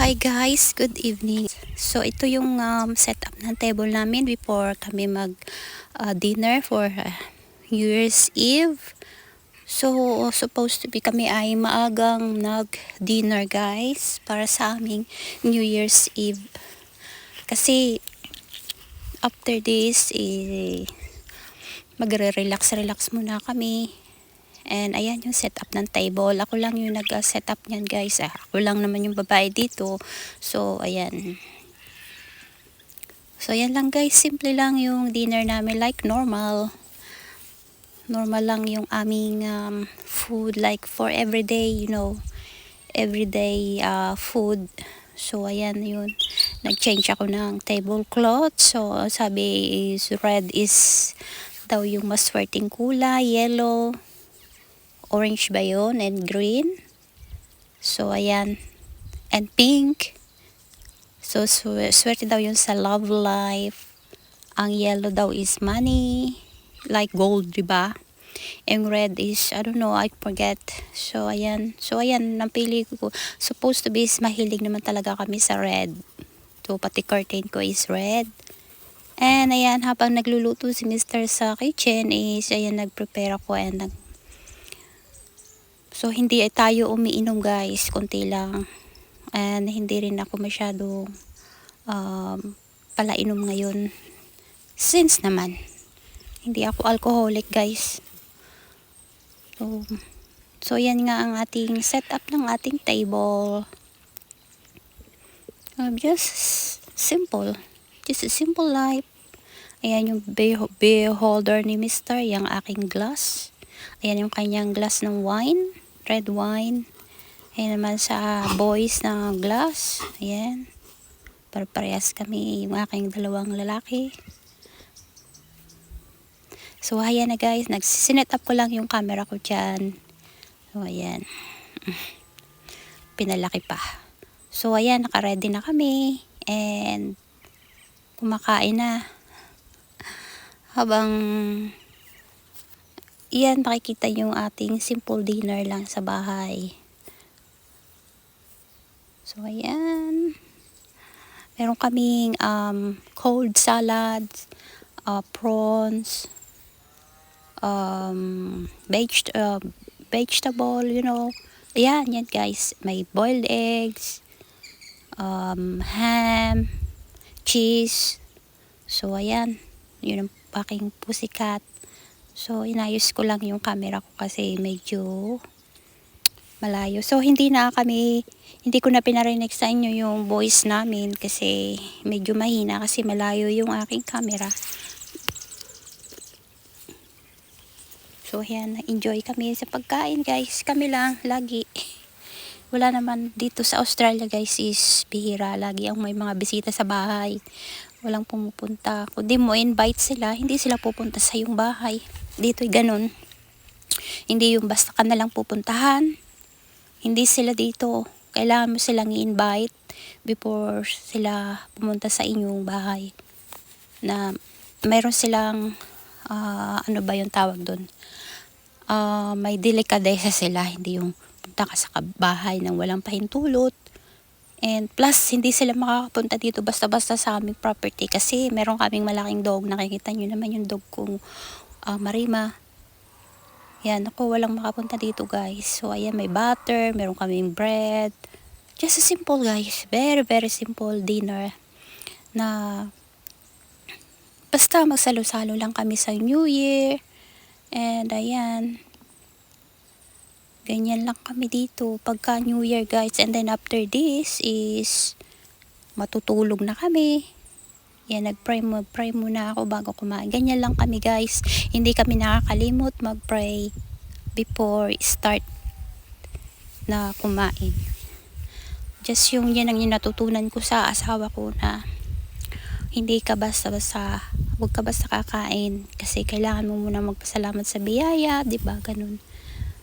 Hi guys, good evening. So ito yung setup ng table namin before kami mag dinner for New Year's Eve. So supposed to be kami ay maagang nag-dinner guys para sa aming New Year's Eve. Kasi after this magre-relax muna kami. And ayan yung setup ng table. Ako lang yung nag-setup niyan guys. Ako lang naman yung babae dito. So ayan. So ayan lang guys. Simple lang yung dinner namin like normal. Normal lang yung aming food like for everyday, everyday food. So ayan yun. Nag-change ako ng tablecloth. So sabi is red is daw yung maswerteng kulay, yellow, orange ba yun, and green. So ayan, and pink. So swerte daw yun sa love life. Ang yellow daw is money, like gold, diba? And red is, I don't know, I forget. So ayan, napili ko. Supposed to be is mahilig naman talaga kami sa red. So pati curtain ko is red. And ayan, habang nagluluto si Mr. sa kitchen is, ayan, nagprepare ako and so hindi tayo umiinom guys, konti lang. And hindi rin ako masyadong palainom ngayon. Since naman, hindi ako alcoholic guys. So yan nga ang ating setup ng ating table. Just simple. Just a simple life. Ayan yung beer holder ni Mr. Yung aking glass. Ayan yung kanyang glass ng wine. Red wine. Ayan naman sa boys na glass. Ayan. Parehas kami yung aking dalawang lalaki. So ayan na guys. Nagsinet up ko lang yung camera ko dyan. So ayan. Pinalaki pa. So ayan. Naka-ready na kami. And kumakain na. Habang yan, makikita yung ating simple dinner lang sa bahay. So, ayan. Meron kaming cold salads, prawns, vegetable, Ayan, yan guys. May boiled eggs, ham, cheese. So, ayan. Yun ang aking pusikat. So, inayos ko lang yung camera ko kasi medyo malayo. So, hindi ko na pinarinig sa inyo yung voice namin kasi medyo mahina kasi malayo yung aking camera. So, ayan, enjoy kami sa pagkain guys. Kami lang, lagi. Wala naman dito sa Australia guys is bihira. Lagi ang may mga bisita sa bahay. Walang pumupunta. Kung di mo invite sila, hindi sila pupunta sa iyong bahay. Dito'y ganun. Hindi yung basta ka na lang pupuntahan. Hindi sila dito. Kailangan mo silang i-invite before sila pumunta sa inyong bahay. Na mayroon silang, ano ba yung tawag doon? May delikadesa sila. Hindi yung punta ka sa bahay nang walang pahintulot. And plus, hindi sila makakapunta dito basta-basta sa aming property kasi meron kaming malaking dog. Nakikita nyo naman yung dog kong Marima. Yan, ako walang makapunta dito guys. So, ayan, may butter, meron kaming bread. Just a simple guys. Very, very simple dinner. Na basta magsalo-salo lang kami sa New Year. And ayan. Ganyan lang kami dito pagka New Year guys. And then after this is matutulog na kami. Yan, nag-pray muna ako bago kumain. Ganyan lang kami guys. Hindi kami nakakalimot mag-pray before start na kumain. Just yan ang natutunan ko sa asawa ko na hindi ka basta-basta, huwag ka basta kakain. Kasi kailangan mo muna magpasalamat sa biyaya, diba? Ganun.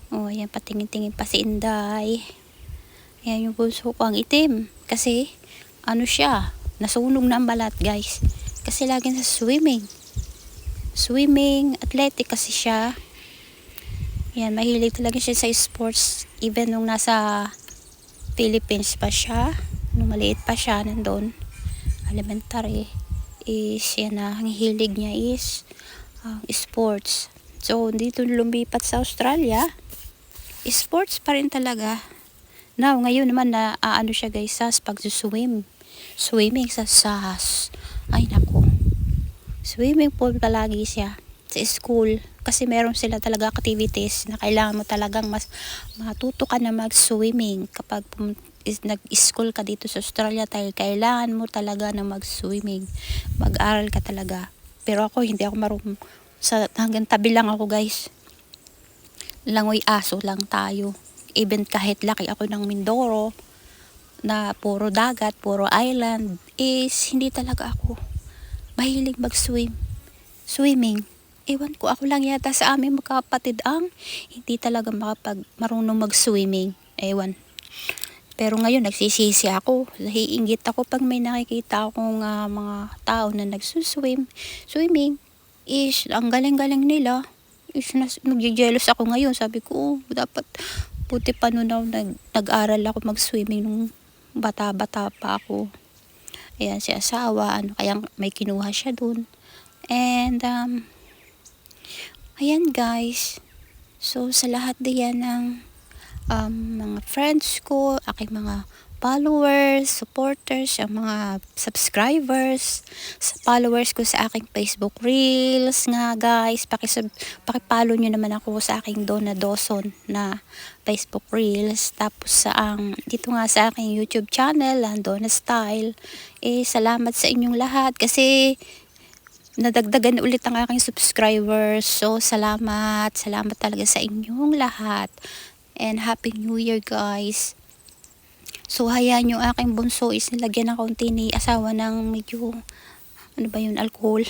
O, ayan, patingin-tingin pa si Inday. Ayan yung bunso ko, ang itim. Kasi, siya, nasunog na ang balat, guys. Kasi lagi sa swimming. Athletic kasi siya. Ayan, mahilig talaga siya sa sports. Even nung nasa Philippines pa siya. nung maliit pa siya, nandun, elementary, is yan na, ang hilig niya is sports. So, dito lumipat sa Australia, sports pa rin talaga. Now, ngayon naman na ano siya guys, sa swimming sa SAS. Ay nako, swimming pool palagi siya sa school, kasi meron sila talaga activities na kailangan mo talagang matuto ka na mag-swimming kapag nag-school ka dito sa Australia, dahil kailangan mo talaga na mag-swimming, mag-aral ka talaga. Pero ako hindi ako marunong, hanggang tabi lang ako guys, langoy aso lang tayo. Even kahit laki ako ng Mindoro na puro dagat, puro island, is hindi talaga ako mahilig swimming. Ewan ko, ako lang yata sa aming magkapatid ang hindi talaga marunong mag-swimming. Ewan. Pero ngayon nagsisisi ako. Naiinggit ako pag may nakikita akong mga tao na swimming. Is ang galing-galing nila. Is nagje-jealous ako ngayon. Sabi ko, dapat puti pa noon nag-aral ako mag-swimming nung bata-bata pa ako. Ayan, si asawa, kaya may kinuha siya dun. And ayan guys, so sa lahat diyan ng mga friends ko, aking mga followers, supporters, ang mga subscribers, followers ko sa aking Facebook Reels nga guys, pakipollow nyo naman ako sa aking Donna Dawson na Facebook Reels. Tapos dito nga sa aking YouTube channel, Donna Style, salamat sa inyong lahat kasi nadagdagan ulit ang aking subscribers. So salamat talaga sa inyong lahat, and Happy New Year guys. So hayaan yung aking bunso is nilagyan ng kaunti ni asawa ng medyo alcohol,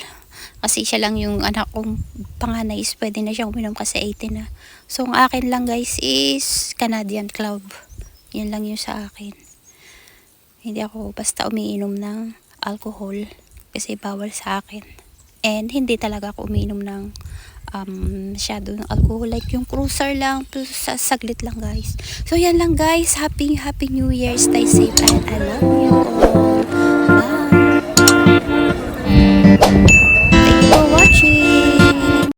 kasi siya lang yung anak kong panganay is pwede na siyang uminom kasi 18 na. So ang akin lang guys is Canadian Club, yun lang yung sa akin. Hindi ako basta umiinom ng alcohol kasi bawal sa akin. And hindi talaga ako umiinom ng masyado ng alcohol, like yung cruiser lang, saglit lang guys. So yan lang guys, happy New Year, stay safe and I love you all.